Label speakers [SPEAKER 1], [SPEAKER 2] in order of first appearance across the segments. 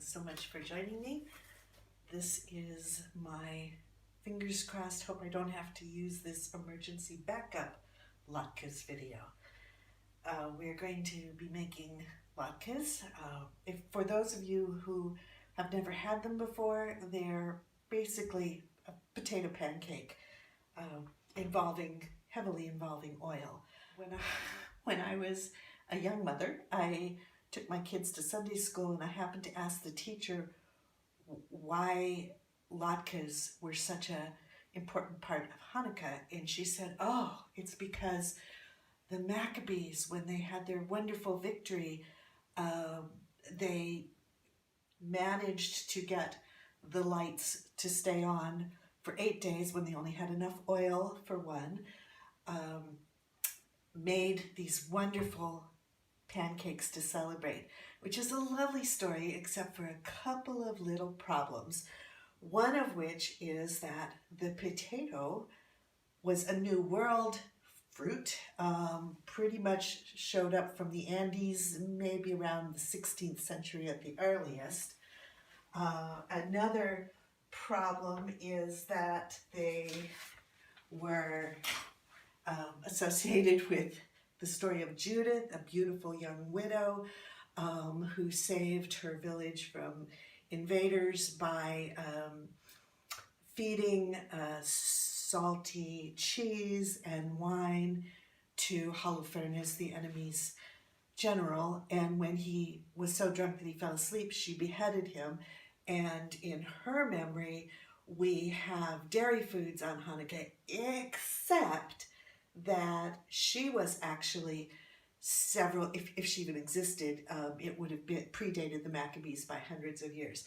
[SPEAKER 1] Thanks so much for joining me. This is my fingers crossed, hope I don't have to use this emergency backup latkes video. We're going to be making latkes. For those of you who have never had them before, they're basically a potato pancake heavily involving oil. When I was a young mother, I took my kids to Sunday school and I happened to ask the teacher why latkes were such an important part of Hanukkah, and she said, oh, it's because the Maccabees, when they had their wonderful victory, they managed to get the lights to stay on for 8 days when they only had enough oil for one, made these wonderful pancakes to celebrate, which is a lovely story except for a couple of little problems. One of which is that the potato was a New World fruit, pretty much showed up from the Andes, maybe around the 16th century at the earliest. Another problem is that they were associated with the story of Judith, a beautiful young widow who saved her village from invaders by feeding salty cheese and wine to Holofernes, the enemy's general. And when he was so drunk that he fell asleep, she beheaded him. And in her memory, we have dairy foods on Hanukkah, except that she was actually if she even existed, it would have predated the Maccabees by hundreds of years.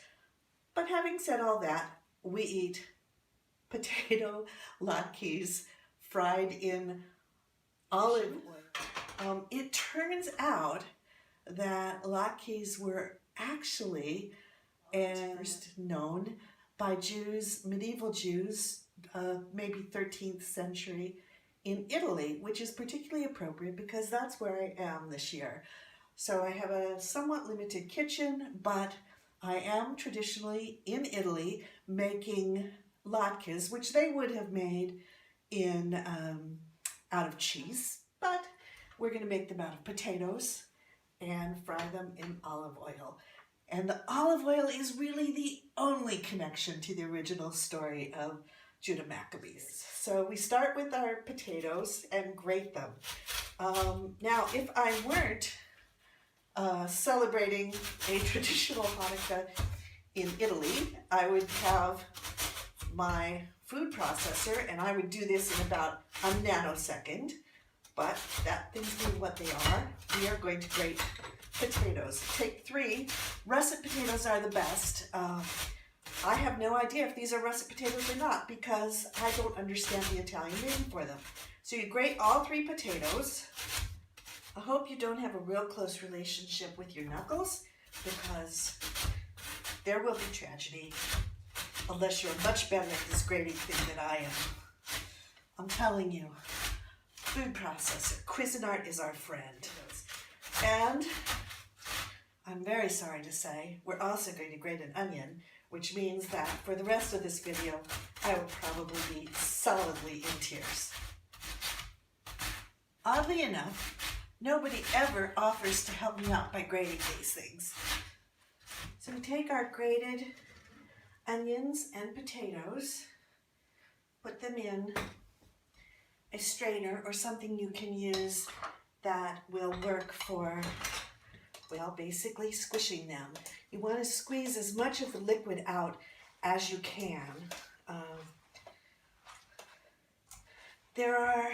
[SPEAKER 1] But having said all that, we eat potato latkes fried in olive oil. It turns out that latkes were actually first known by Jews, medieval Jews, maybe 13th century, in Italy, which is particularly appropriate because that's where I am this year. So I have a somewhat limited kitchen, but I am traditionally in Italy making latkes, which they would have made in out of cheese, but we're going to make them out of potatoes and fry them in olive oil. And the olive oil is really the only connection to the original story of Judah Maccabees. So we start with our potatoes and grate them. Now, if I weren't celebrating a traditional Hanukkah in Italy, I would have my food processor and I would do this in about a nanosecond, but things being what they are, we are going to grate potatoes. Take 3. Russet potatoes are the best. I have no idea if these are russet potatoes or not because I don't understand the Italian name for them. So you grate all 3 potatoes. I hope you don't have a real close relationship with your knuckles because there will be tragedy unless you're much better at this grating thing than I am. I'm telling you, food processor, Cuisinart is our friend. And I'm very sorry to say, we're also going to grate an onion, which means that for the rest of this video, I will probably be solidly in tears. Oddly enough, nobody ever offers to help me out by grating these things. So we take our grated onions and potatoes, put them in a strainer or something you can use that will work for, well, basically squishing them. You want to squeeze as much of the liquid out as you can. There are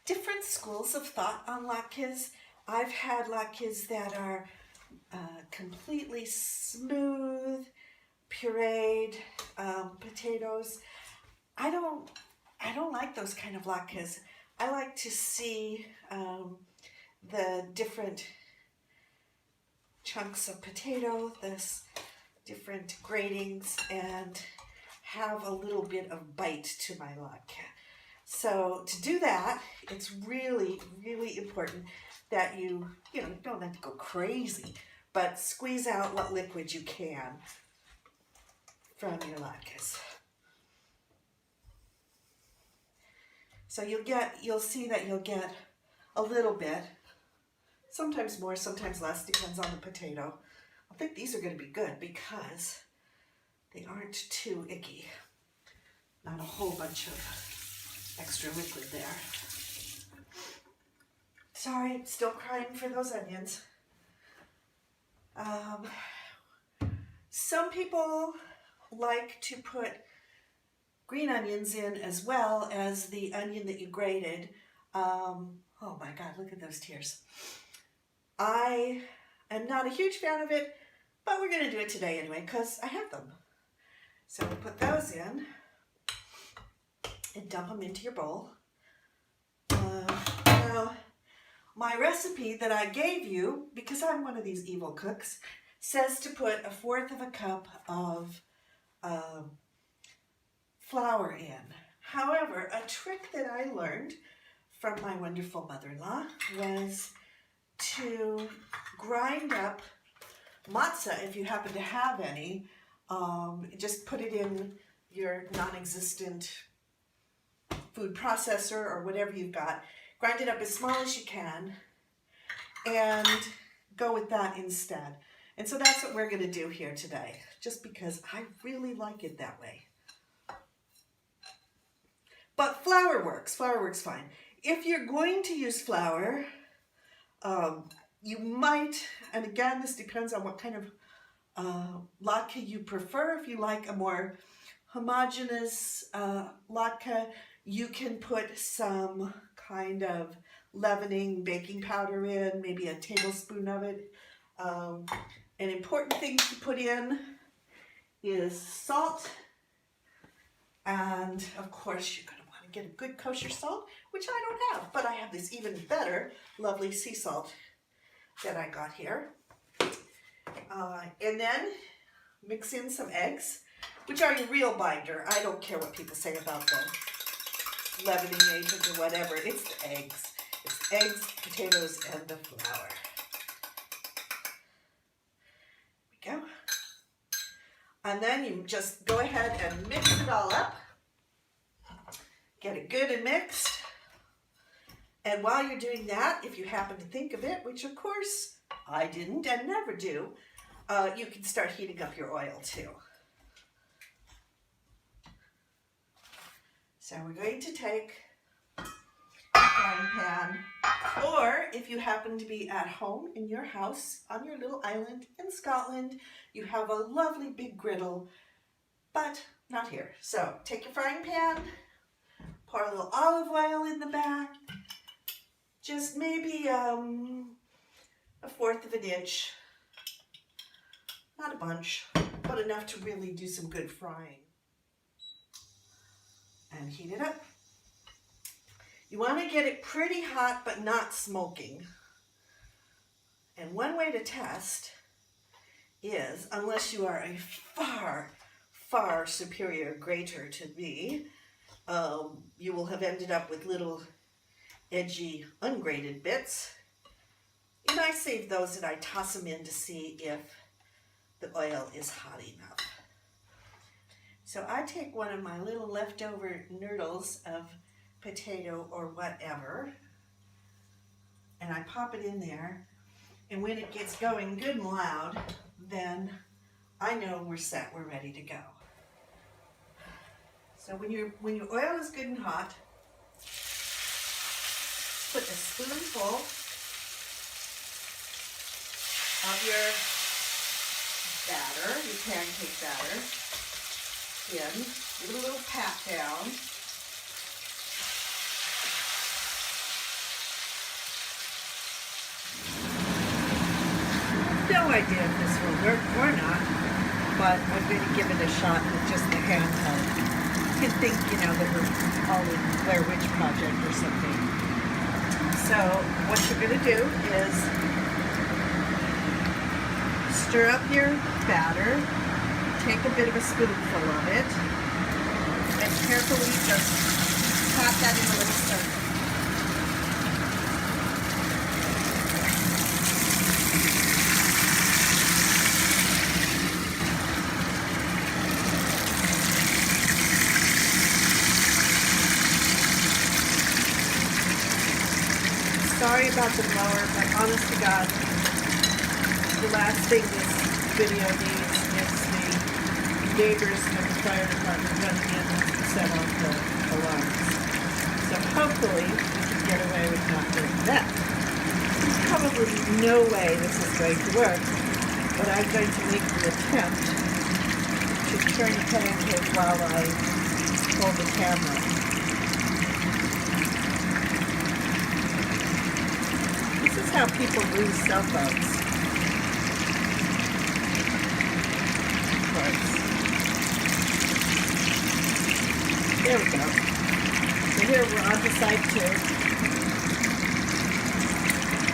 [SPEAKER 1] different schools of thought on latkes. I've had latkes that are completely smooth, pureed potatoes. I don't like those kind of latkes. I like to see the different chunks of potato, this different gratings, and have a little bit of bite to my latke. So to do that, it's really, really important that you don't have to go crazy, but squeeze out what liquid you can from your latkes. So you'll see that you'll get a little bit, sometimes more, sometimes less, depends on the potato. I think these are going to be good because they aren't too icky. Not a whole bunch of extra liquid there. Sorry, still crying for those onions. Some people like to put green onions in as well as the onion that you grated. Oh my God, look at those tears. I am not a huge fan of it, but we're going to do it today anyway because I have them. So we'll put those in and dump them into your bowl. Now, my recipe that I gave you, because I'm one of these evil cooks, says to put 1/4 cup of flour in. However, a trick that I learned from my wonderful mother-in-law was to grind up matzah, if you happen to have any. Just put it in your non-existent food processor or whatever you've got. Grind it up as small as you can and go with that instead. And so that's what we're going to do here today, just because I really like it that way. But flour works fine. If you're going to use flour, you might, and again, this depends on what kind of latke you prefer. If you like a more homogeneous latke, you can put some kind of leavening baking powder in, maybe a tablespoon of it. An important thing to put in is salt, and of course you're going to want to get a good kosher salt, which I don't have, but I have this even better lovely sea salt that I got here. And then mix in some eggs, which are your real binder. I don't care what people say about the leavening agent or whatever. It's the eggs. It's eggs, potatoes, and the flour. There we go. And then you just go ahead and mix it all up. Get it good and mixed. And while you're doing that, if you happen to think of it, which of course I didn't and never do, you can start heating up your oil too. So we're going to take a frying pan, or if you happen to be at home in your house on your little island in Scotland, you have a lovely big griddle, but not here. So take your frying pan, pour a little olive oil in the back, just maybe 1/4 of an inch, not a bunch, but enough to really do some good frying. And heat it up. You want to get it pretty hot but not smoking. And one way to test is, unless you are a far, far superior grater to me, you will have ended up with little edgy ungrated bits. And I save those and I toss them in to see if the oil is hot enough. So I take one of my little leftover nurdles of potato or whatever, and I pop it in there, and when it gets going good and loud, then I know we're set, we're ready to go. So when your oil is good and hot, put a spoonful of your batter, your pancake batter, in, give it a little pat down. No idea if this will work or not, but I'm going to give it a shot with just the handheld. You can think, that we're all in Blair Witch Project or something. So what you're going to do is stir up your batter. Take a bit of a spoonful of it and carefully just pat that in a little circle.
[SPEAKER 2] sorry about the blower, but honest to God, the last thing this video needs is the neighbors and the fire department running in to set off the alarms. So hopefully we can get away with not doing that. There's probably no way this is going to work, but I'm going to make the attempt to turn the pancake while I hold the camera. This is how people lose cell phones. Of course. There we go. So here we're on to side 2.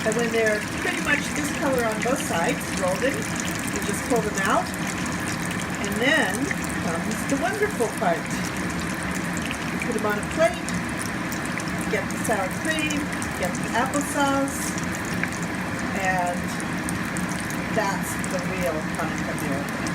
[SPEAKER 2] And when they're pretty much this color on both sides, golden, you just pull them out. And then comes the wonderful part. You put them on a plate, get the sour cream, get the applesauce, and that's the real Hanukkah miracle.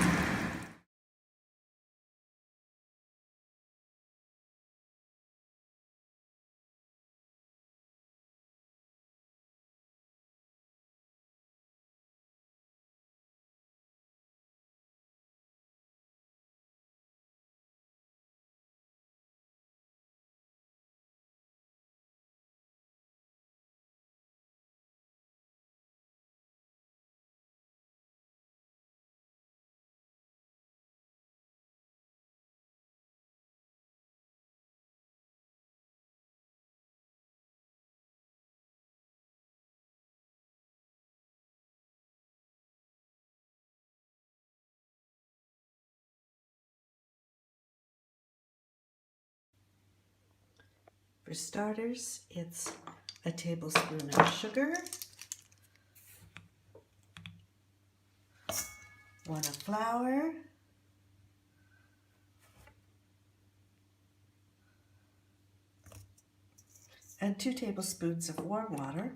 [SPEAKER 2] For starters, it's a tablespoon of sugar, 1 of flour, and 2 tablespoons of warm water.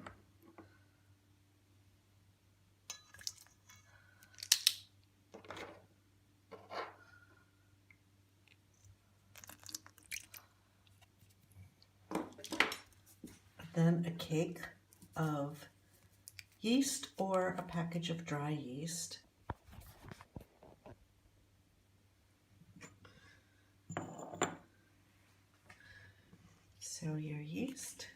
[SPEAKER 2] Then a cake of yeast or a package of dry yeast. So your yeast.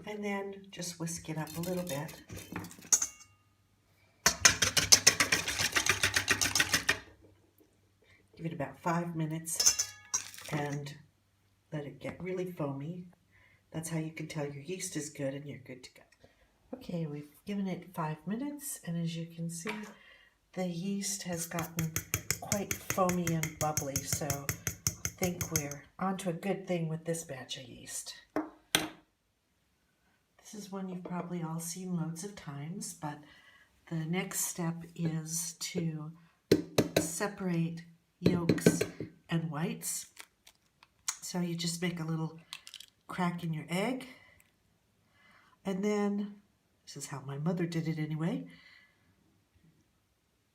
[SPEAKER 2] And then just whisk it up a little bit. Give it about 5 minutes and let it get really foamy. That's how you can tell your yeast is good and you're good to go. Okay, we've given it 5 minutes, and as you can see, the yeast has gotten quite foamy and bubbly, so I think we're onto a good thing with this batch of yeast. This is one you've probably all seen loads of times, but the next step is to separate yolks and whites. So you just make a little crack in your egg, and then, this is how my mother did it anyway,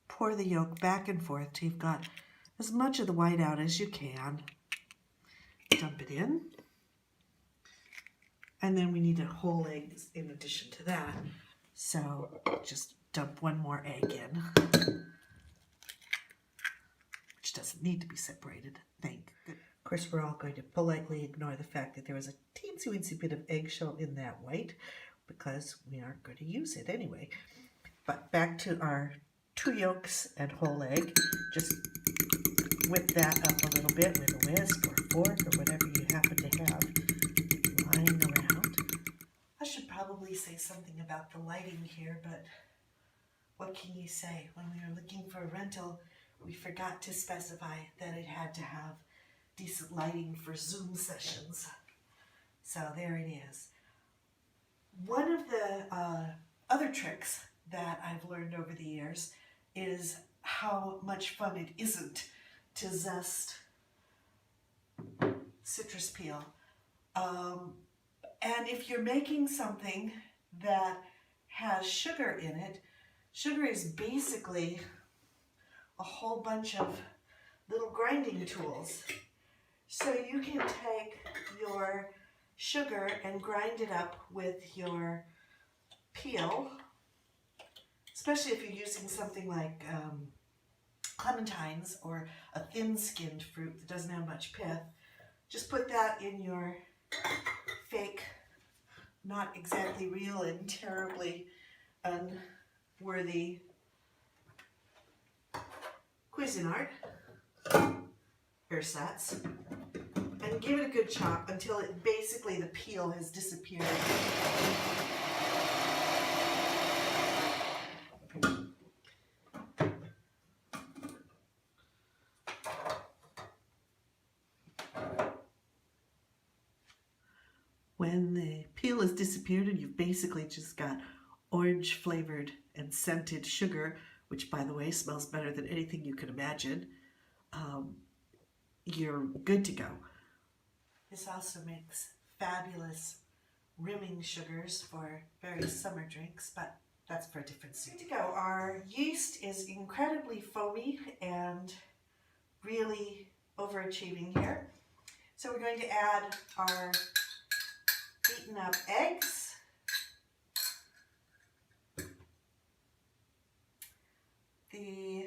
[SPEAKER 2] pour the yolk back and forth till you've got as much of the white out as you can. Dump it in. And then we need a whole egg in addition to that. So just dump 1 more egg in, which doesn't need to be separated, thank goodness. Of course, we're all going to politely ignore the fact that there was a teensy-weensy bit of eggshell in that white, because we aren't going to use it anyway. But back to our 2 yolks and whole egg. Just whip that up a little bit with a whisk or fork or whatever you happen to have lying around. I should probably say something about the lighting here, but what can you say? When we were looking for a rental, we forgot to specify that it had to have decent lighting for Zoom sessions. So there it is. One of the other tricks that I've learned over the years is how much fun it isn't to zest citrus peel. And if you're making something that has sugar in it, sugar is basically a whole bunch of little grinding tools. So you can take your
[SPEAKER 1] sugar and grind it up with your peel, especially if you're using something like clementines or a thin-skinned fruit that doesn't have much pith. Just put that in your fake, not exactly real and terribly unworthy Cuisinart ersatz, and give it a good chop until it basically the peel has disappeared. When the peel has disappeared and you've basically just got orange flavored and scented sugar, which by the way smells better than anything you could imagine, you're good to go. This also makes fabulous rimming sugars for various summer drinks, but that's for a different scene. Good to go. Our yeast is incredibly foamy and really overachieving here. So we're going to add our beaten up eggs, the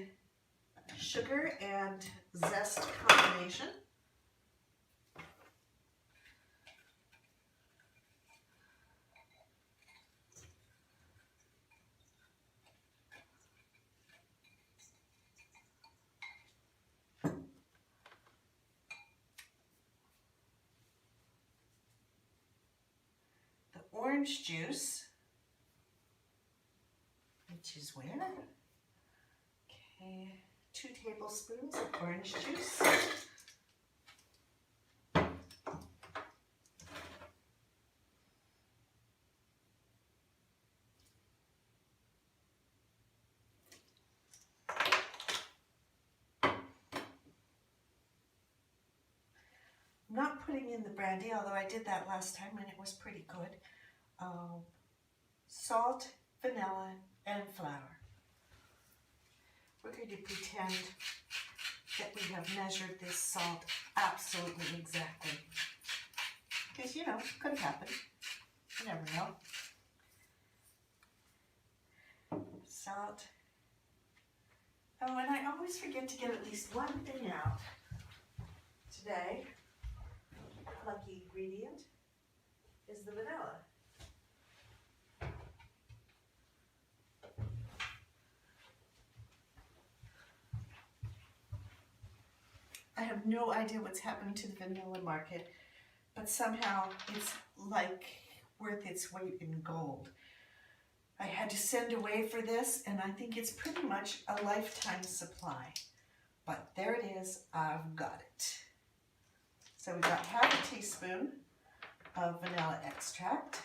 [SPEAKER 1] sugar and zest combination, the orange juice, which is where? Okay, 2 tablespoons of orange juice. I'm not putting in the brandy, although I did that last time and it was pretty good. Salt, vanilla, and flour. We're going to pretend that we have measured this salt absolutely exactly. Because, you know, it could have happened. You never know. Salt. Oh, and I always forget to get at least one thing out. Today, lucky ingredient is the vanilla. I have no idea what's happening to the vanilla market, but somehow it's like worth its weight in gold. I had to send away for this, and I think it's pretty much a lifetime supply. But there it is, I've got it. So we've got half a teaspoon of vanilla extract.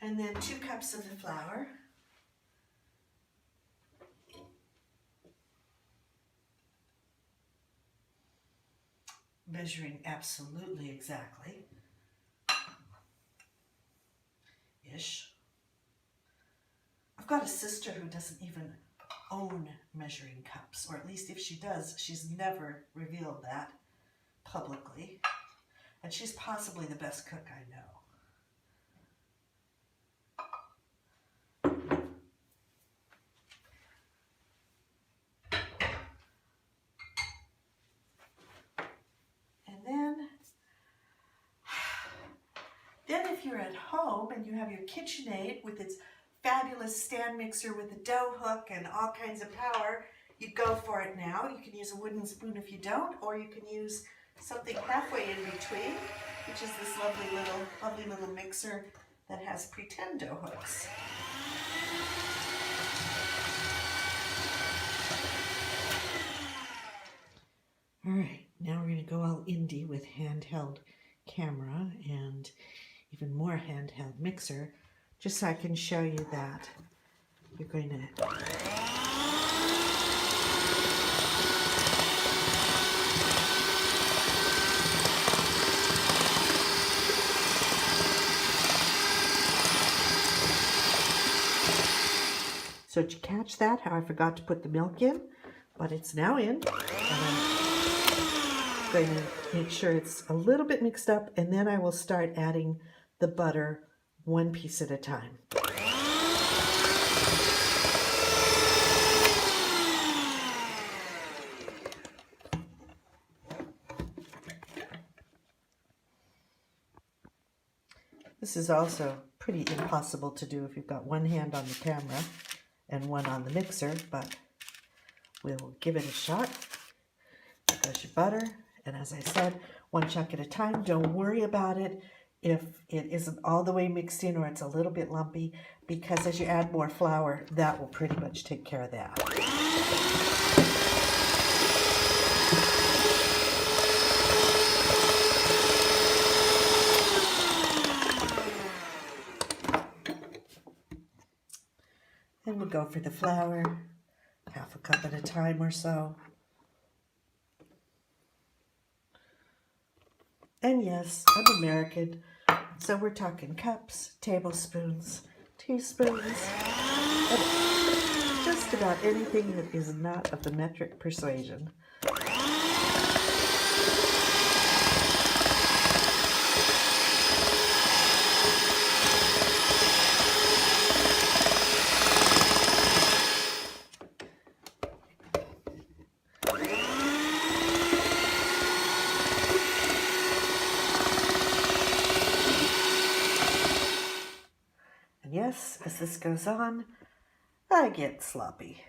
[SPEAKER 1] And then 2 cups of the flour. Measuring absolutely exactly. Ish. I've got a sister who doesn't even own measuring cups, or at least if she does, she's never revealed that publicly. And she's possibly the best cook I know. Then if you're at home and you have your KitchenAid with its fabulous stand mixer with a dough hook and all kinds of power, you go for it now. You can use a wooden spoon if you don't, or you can use something halfway in between, which is this lovely little mixer that has pretend dough hooks. All right, now we're going to go all indie with handheld camera and even more handheld mixer, just so I can show you that you're going to
[SPEAKER 2] So did you catch that? How I forgot to put the milk in? But it's now in. And I'm going to make sure it's a little bit mixed up, and then I will start adding the butter one piece at a time. This is also pretty impossible to do if you've got one hand on the camera and one on the mixer, but we'll give it a shot. There goes your butter, and as I said, one chunk at a time. Don't worry about it if it isn't all the way mixed in or it's a little bit lumpy, because as you add more flour, that will pretty much take care of that. Then we'll go for the flour, half a cup at a time or so. And yes, I'm American, so we're talking cups, tablespoons, teaspoons, and just about anything that is not of the metric persuasion. And yes, as this goes on, I get sloppy.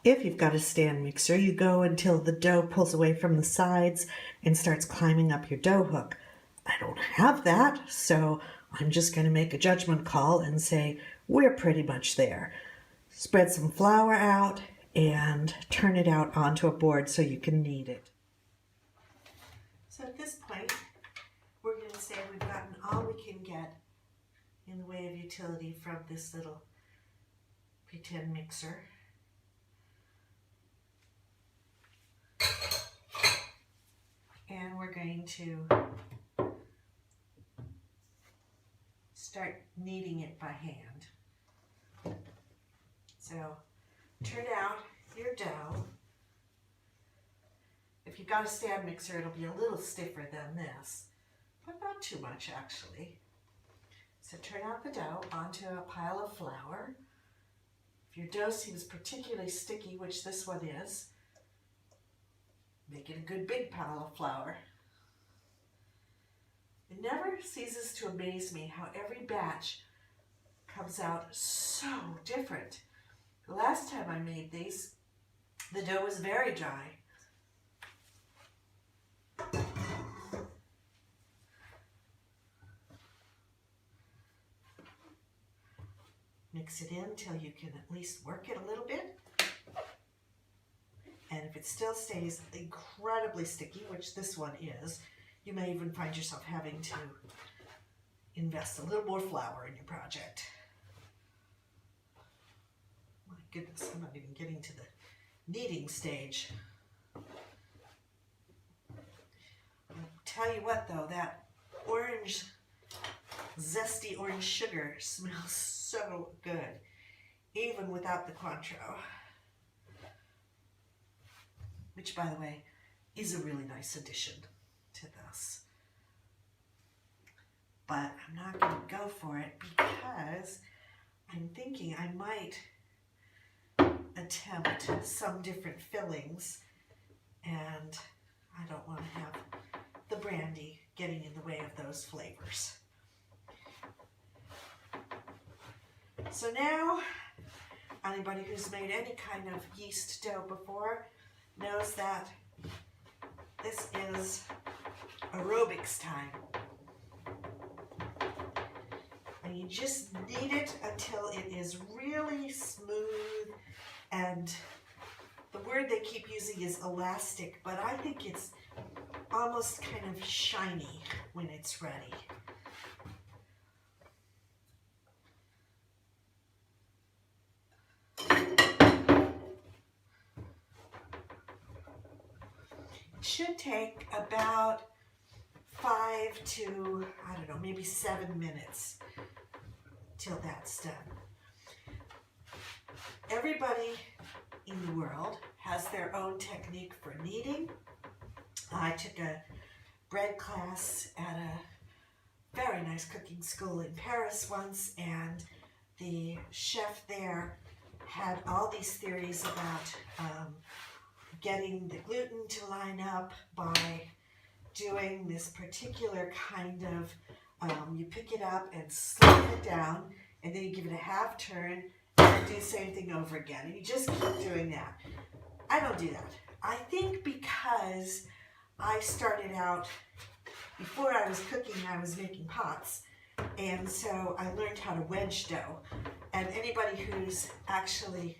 [SPEAKER 2] If you've got a stand mixer, you go until the dough pulls away from the sides and starts climbing up your dough hook. I don't have that, so I'm just going to make a judgment call and say we're pretty much there. Spread some flour out and turn it out onto a board so you can knead it. So at this point, we're going to say we've gotten all we can get in the way of utility from this little pretend mixer. And we're going to start kneading it by hand. So turn out your dough. If you've got a stand mixer, it'll be a little stiffer than this, but not too much actually. So turn out the dough onto a pile of flour. If your dough seems particularly sticky, which this one is, make it a good big pile of flour. It never ceases to amaze me how every batch comes out so different. The last time I made these, the dough was very dry. Mix it in until you can at least work it a little bit. And if it still stays incredibly sticky, which this one is, you may even find yourself having to invest a little more flour in your project. My goodness, I'm not even getting to the kneading stage. I'll tell you what though, that orange, zesty orange sugar smells so good, even without the Cointreau. Which, by the way, is a really nice addition to this. But I'm not going to go for it because I'm thinking I might attempt some different fillings, and I don't want to have the brandy getting in the way of those flavors. So now, anybody who's made any kind of yeast dough before knows that this is aerobics time. And you just knead it until it is really smooth, and the word they keep using is elastic, but I think it's almost kind of shiny when it's ready.
[SPEAKER 1] should take about 5 to, I don't know, maybe 7 minutes till that's done. Everybody in the world has their own technique for kneading. I took a bread class at a very nice cooking school in Paris once, and the chef there had all these theories about getting the gluten to line up by doing this particular kind of, you pick it up and slide it down, and then you give it a half turn and do the same thing over again. And you just keep doing that. I don't do that. I think because I started out, before I was cooking, I was making pots. And so I learned how to wedge dough. And anybody who's actually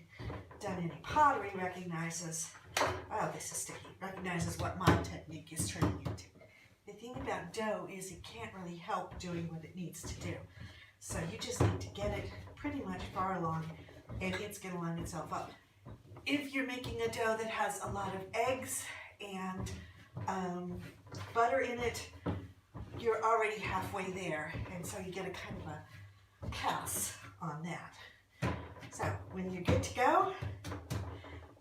[SPEAKER 1] done any pottery recognizes, oh, this is sticky, recognizes what my technique is turning into. The thing about dough is it can't really help doing what it needs to do. So you just need to get it pretty much far along and it's going to line itself up. If you're making a dough that has a lot of eggs and butter in it, you're already halfway there, and so you get a kind of a pass on that. So when you're good to go,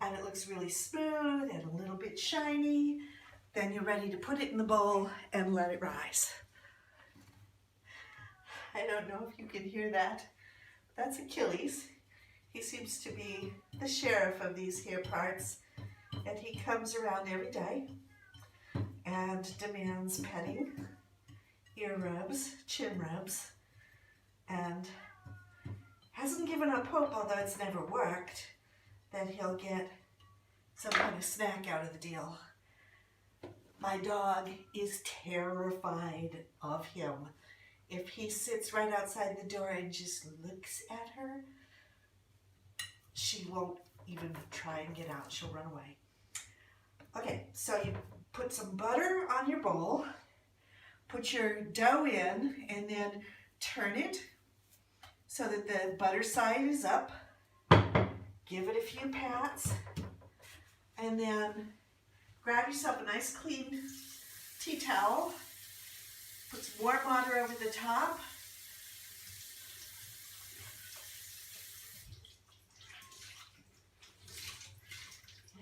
[SPEAKER 1] and it looks really smooth and a little bit shiny, then you're ready to put it in the bowl and let it rise. I don't know if you can hear that. That's Achilles. He seems to be the sheriff of these here parts, and he comes around every day and demands petting, ear rubs, chin rubs, and hasn't given up hope, although it's never worked, that he'll get some kind of snack out of the deal. My dog is terrified of him. If he sits right outside the door and just looks at her, she won't even try and get out. She'll run away. Okay, so you put some butter on your bowl, put your dough in, and then turn it so that the butter side is up. Give it a few pats, and then grab yourself a nice clean tea towel, put some warm water over the top,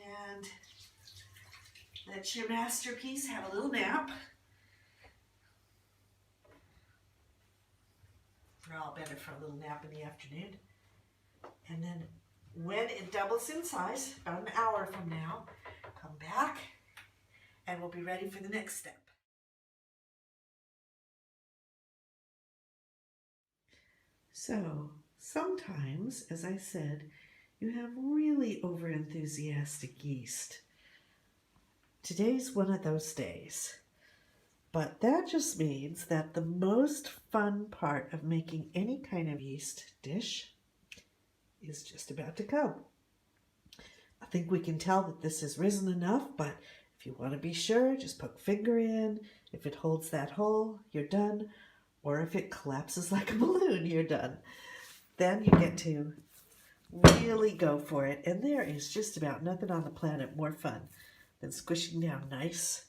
[SPEAKER 1] and let your masterpiece have a little nap. We're all better for a little nap in the afternoon. And then when it doubles in size, about an hour from now, come back and we'll be ready for the next step. So sometimes, as I said, you have really overenthusiastic yeast. Today's one of those days. But that just means that the most fun part of making any kind of yeast dish is just about to come. I think we can tell that this has risen enough, but if you want to be sure, just poke finger in. If it holds that hole, you're done. Or if it collapses like a balloon, you're done. Then you get to really go for it. And there is just about nothing on the planet more fun than squishing down nice,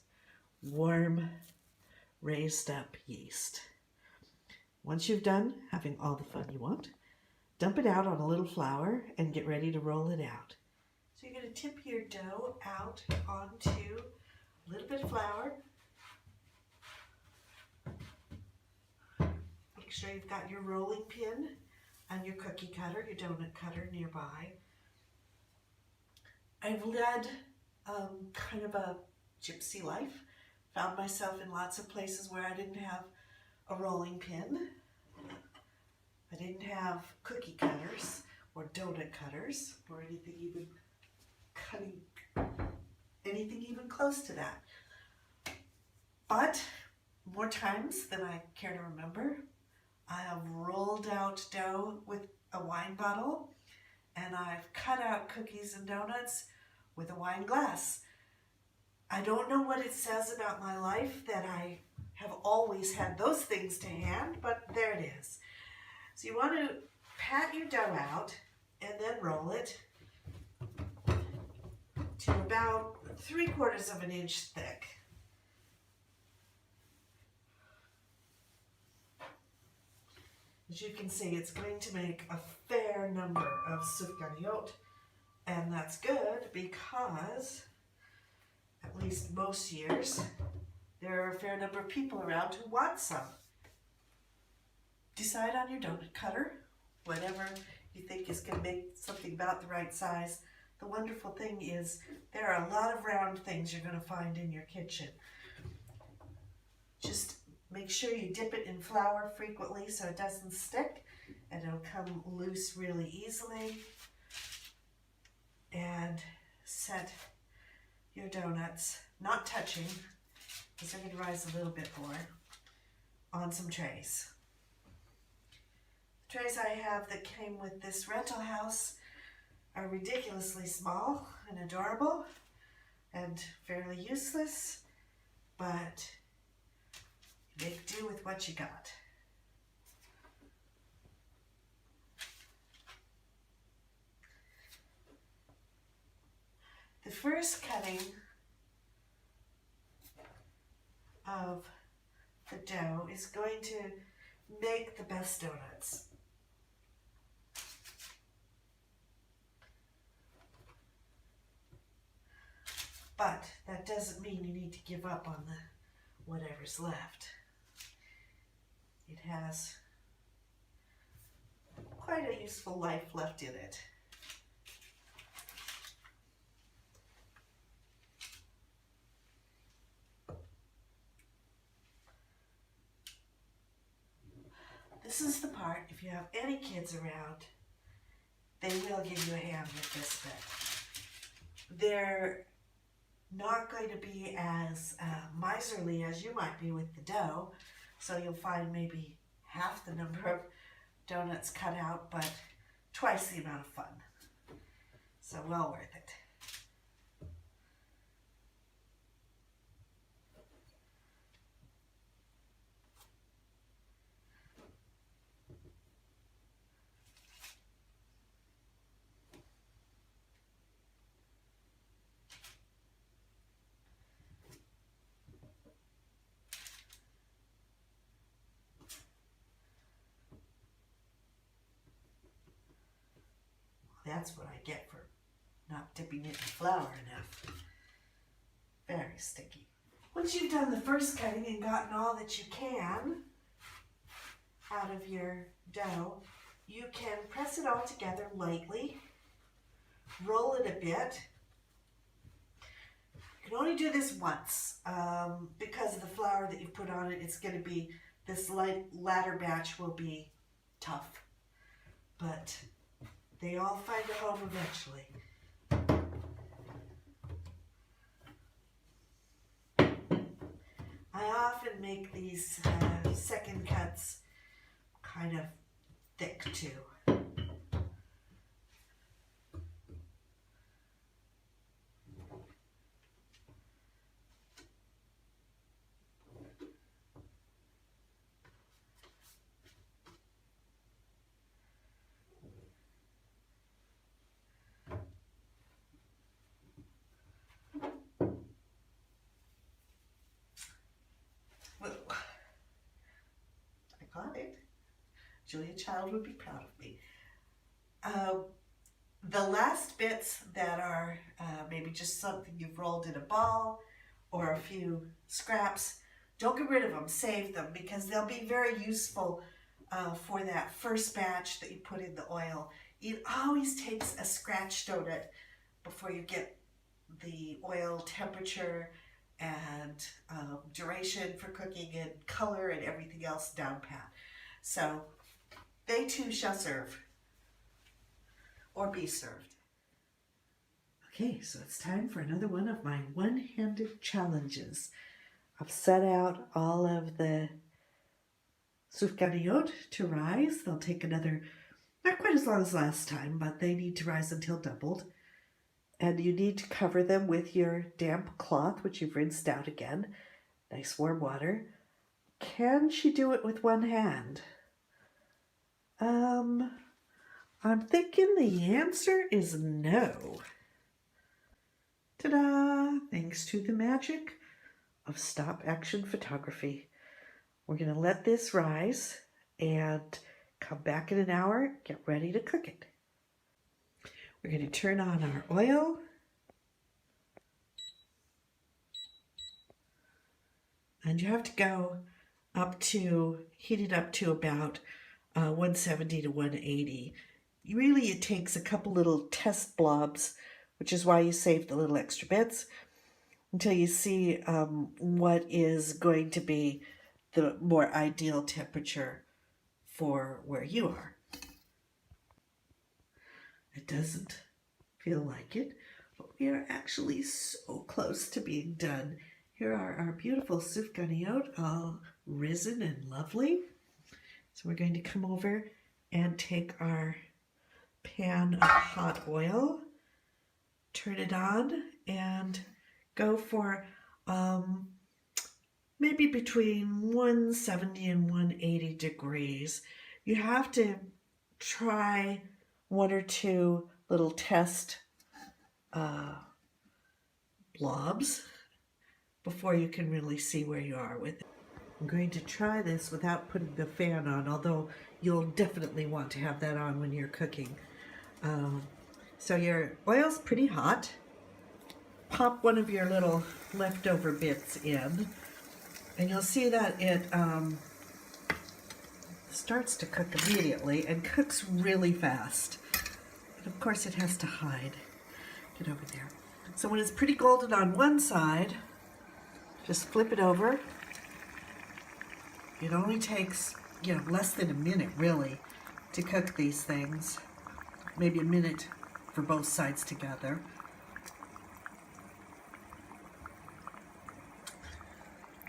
[SPEAKER 1] warm, raised up yeast. Once you've done having all the fun you want, dump it out on a little flour and get ready to roll it out. So you're going to tip your dough out onto a little bit of flour. Make sure you've got your rolling pin and your cookie cutter, your donut cutter nearby. I've led kind of a gypsy life. Found myself in lots of places where I didn't have a rolling pin. I didn't have cookie cutters or donut cutters or anything even close to that. But more times than I care to remember, I have rolled out dough with a wine bottle, and I've cut out cookies and donuts with a wine glass. I don't know what it says about my life that I have always had those things to hand, but there it is. So you want to pat your dough out and then roll it.
[SPEAKER 2] to about 3/4 of an inch thick. As you can see, it's going to make a fair number of Sufganiyot, and that's good because at least most years there are a fair number of people around who want some. Decide on your donut cutter, whatever you think is going to make something about the right size. The wonderful thing is there are a lot of round things you're going to find in your kitchen. Just make sure you dip it in flour frequently so it doesn't stick, and it'll come loose really easily. And set your donuts, not touching, because they're going to rise a little bit more, on some trays. The trays I have that came with this rental house are ridiculously small and adorable and fairly useless, but make do with what you got. The first cutting of the dough is going to make the best donuts. But that doesn't mean you need to give up on the whatever's left. It has quite a useful life left in it. This is the part, if you have any kids around, they will give you a hand with this bit. They're not going to be as miserly as you might be with the dough, so you'll find maybe half the number of donuts cut out, but twice the amount of fun. So well worth it. That's what I get for not dipping it in flour enough. Very sticky. Once you've done the first cutting and gotten all that you can out of your dough, you can press it all together lightly, roll it a bit. You can only do this once because of the flour that you put on it. It's going to be, this latter batch will be tough, but they all find a home eventually. I often make these second cuts kind of thick too. Julia Child would be proud of me. The last bits that are maybe just something you've rolled in a ball or a few scraps, don't get rid of them, save them, because they'll be very useful for that first batch that you put in the oil. It always takes a scratch donut before you get the oil temperature and duration for cooking and color and everything else down pat. So they too shall serve, or be served. Okay, so it's time for another one of my one-handed challenges. I've set out all of the Sufganiyot to rise. They'll take another, not quite as long as last time, but they need to rise until doubled. And you need to cover them with your damp cloth, which you've rinsed out again. Nice warm water. Can she do it with one hand? I'm thinking the answer is no. Ta-da! Thanks to the magic of stop action photography. We're going to let this rise and come back in an hour, get ready to cook it. We're going to turn on our oil. And you have to go heat it up to about 170 to 180. Really, it takes a couple little test blobs, which is why you save the little extra bits, until you see what is going to be the more ideal temperature for where you are. It doesn't feel like it, but we are actually so close to being done. Here are our beautiful Sufganiyot, all risen and lovely. So we're going to come over and take our pan of hot oil, turn it on, and go for maybe between 170 and 180 degrees. You have to try one or two little test blobs before you can really see where you are with it. I'm going to try this without putting the fan on, although you'll definitely want to have that on when you're cooking. So your oil's pretty hot. Pop one of your little leftover bits in, and you'll see that it starts to cook immediately and cooks really fast. And of course it has to hide. Get over there. So when it's pretty golden on one side, just flip it over. It only takes, less than a minute really to cook these things. Maybe a minute for both sides together.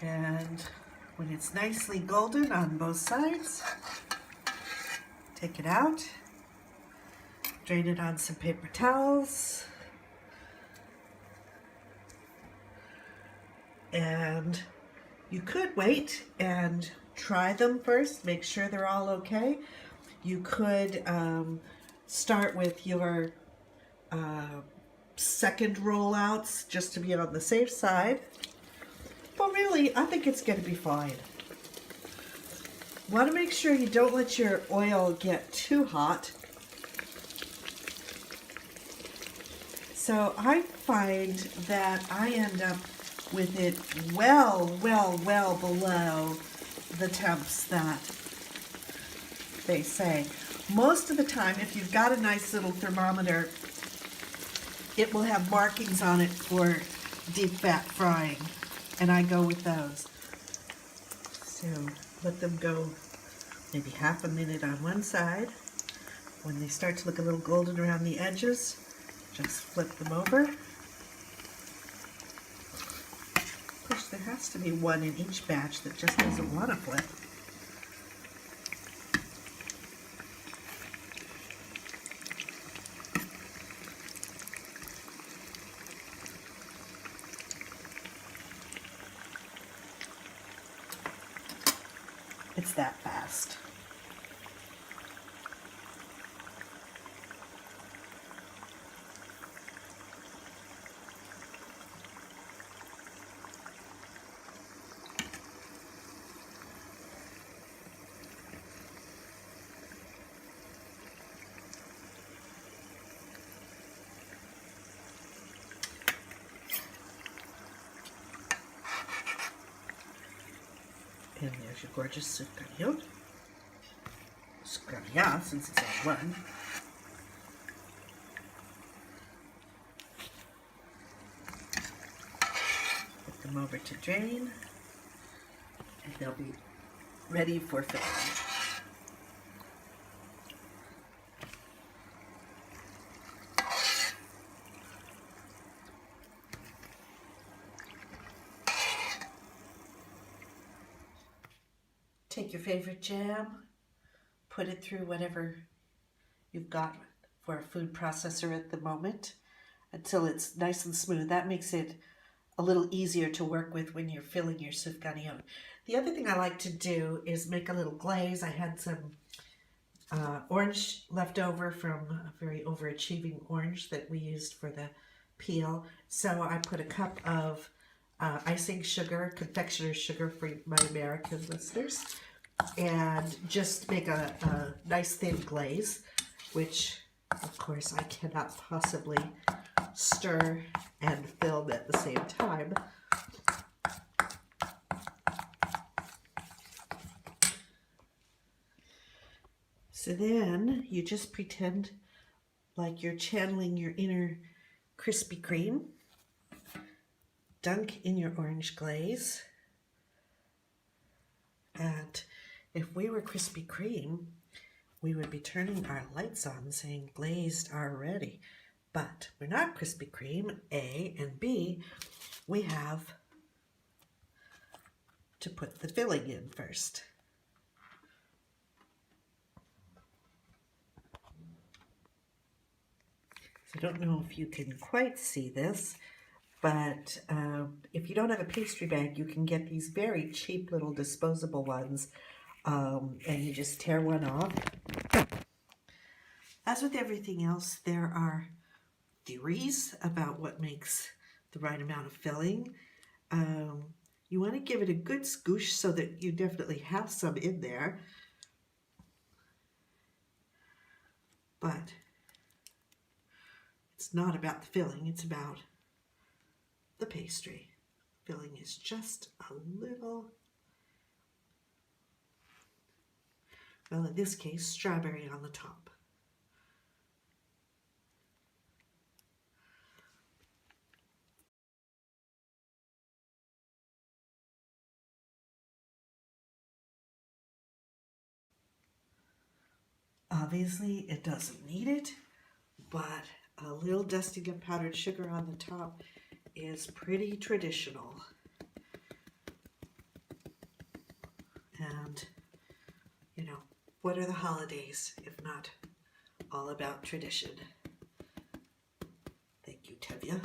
[SPEAKER 2] And when it's nicely golden on both sides, take it out, drain it on some paper towels, and you could wait and try them first, make sure they're all okay. You could start with your second rollouts just to be on the safe side. But really, I think it's going to be fine. Want to make sure you don't let your oil get too hot. So I find that I end up with it well below the temps that they say. Most of the time, if you've got a nice little thermometer, it will have markings on it for deep fat frying, and I go with those. So let them go maybe half a minute on one side. When they start to look a little golden around the edges, just flip them over. Of course, there has to be one in each batch that just doesn't want to flip. It's that fast. And there's your gorgeous Sufganiyot. Sufganiyot, since it's all one. Put them over to drain, and they'll be ready for filling. Take your favorite jam, put it through whatever you've got for a food processor at the moment until it's nice and smooth. That makes it a little easier to work with when you're filling your Sufganiyot. The other thing I like to do is make a little glaze. I had some orange left over from a very overachieving orange that we used for the peel. So I put a cup of icing sugar, confectioner's sugar for my American listeners, and just make a nice thin glaze, which of course I cannot possibly stir and film at the same time. So then you just pretend like you're channeling your inner Krispy Kreme. Dunk in your orange glaze. And if we were Krispy Kreme, we would be turning our lights on saying glazed are ready. But we're not Krispy Kreme, A, and B, we have to put the filling in first. So I don't know if you can quite see this, but if you don't have a pastry bag, you can get these very cheap little disposable ones, and you just tear one off. As with everything else, there are theories about what makes the right amount of filling. You want to give it a good scoosh so that you definitely have some in there. But it's not about the filling, it's about the pastry. Filling is just a little, well, in this case, strawberry on the top. Obviously, it doesn't need it, but a little dusting of powdered sugar on the top is pretty traditional. And, you know, what are the holidays if not all about tradition? Thank you, Tevya.